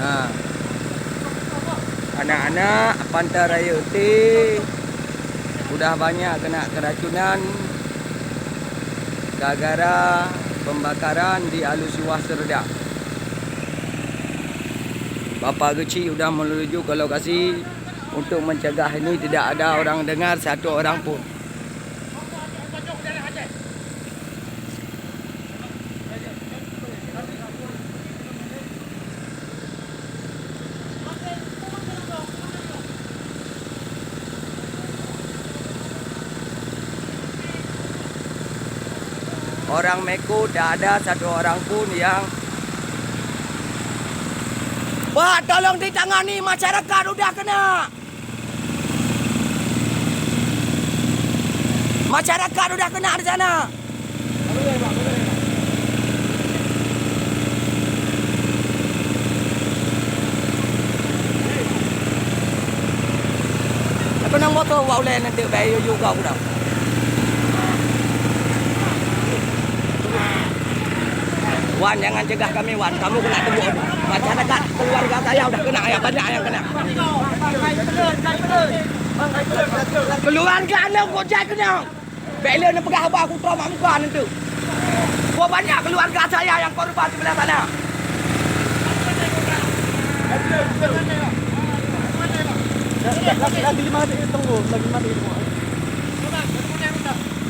Nah, anak-anak Pantai Raya Uti udah banyak kena keracunan gara-gara pembakaran di Alusuwah Serdak. Bapa kecil sudah menuju ke lokasi untuk mencegah ini tidak ada orang dengar satu orang pun. Orang Meko tidak ada satu orang pun yang... Wah, tolong ditangani, masyarakat udah kena. Masyarakat udah kena di sana. Apa nang motor wau le nanti bayu juga udah. Wan, jangan cegah kami, Wan. Kamu kena tunggu. Masyarakat keluarga saya udah kena, ya banyak yang kena. Keluarga anda kok jadi kena. Bela nak pegang abang aku trauma muka nanti. Kok banyak keluarga saya yang korban di belah sana. Lagi 5 detik tunggu, lagi 5 detik tunggu.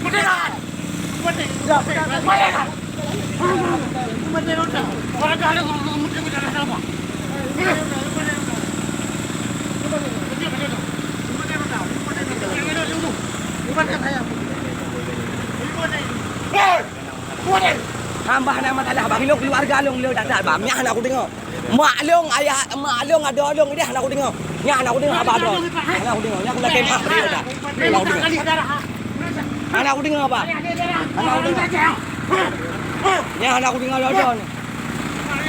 Merdeka! Merdeka! Hambah nama tadah bang long keluarga long le dak bang nya anak aku dengar. Mak long ayah mak long ada long dia anak aku dengar. Nya anak aku dengar apa ada. Anak aku dengar nya aku lagi mah dia dah. Anak aku dengar apa? Anak aku dengar. Nya anak aku dengar ada.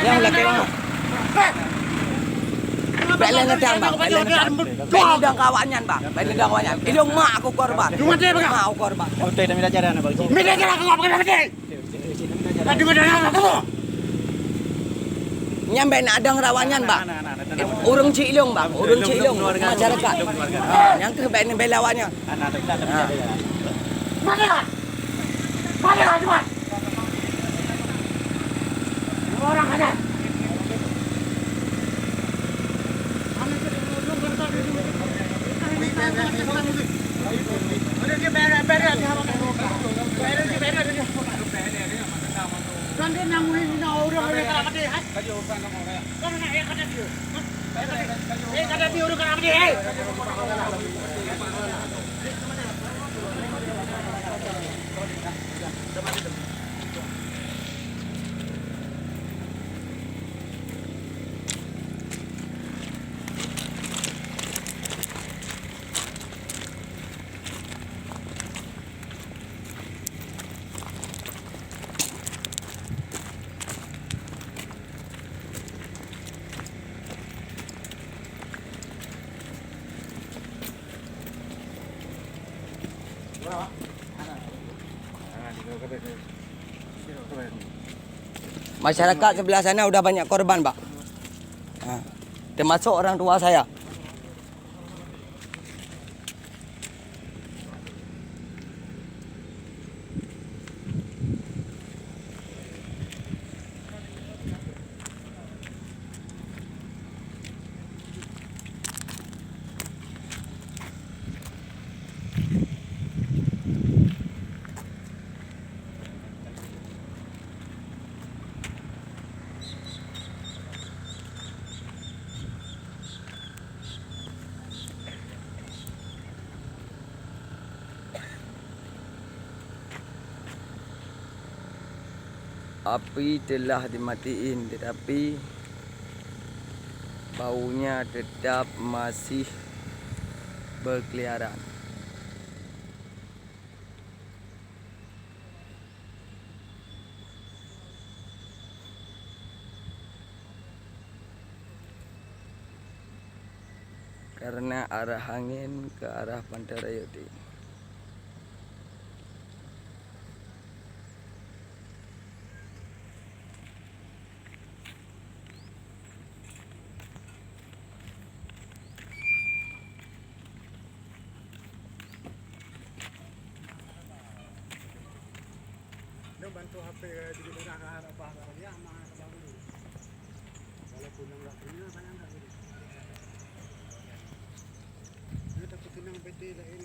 Nya aku lagi mah. Belen nedang bang, belen nedang. Belen nedang kawannya bang, belen nedang kawannya. Ilung mak aku korban. Cuma dia bang. Mak aku korban. Oke, dah minta cara nak bagi. Minta cara aku apa kena mati. Dah juga dah aku. Nyampe nak ada ngerawanyan bang. Urung Cilung bang, urung Cilung masyarakat. Yang ke belen belawannya. Anak tak minta cara. Mana? Mana cuma? Orang ada. Masyarakat sebelah sana udah banyak korban, Pak. Termasuk orang tua saya. Api telah dimatiin tetapi baunya tetap masih berkeliaran. Karena arah angin ke arah Pantai Raya Uti. Kadang bantu HP di negara apa ya mah kabar dulu. Walaupun enggak punya kan enggak gitu. Dia takut tenang PT lah ini.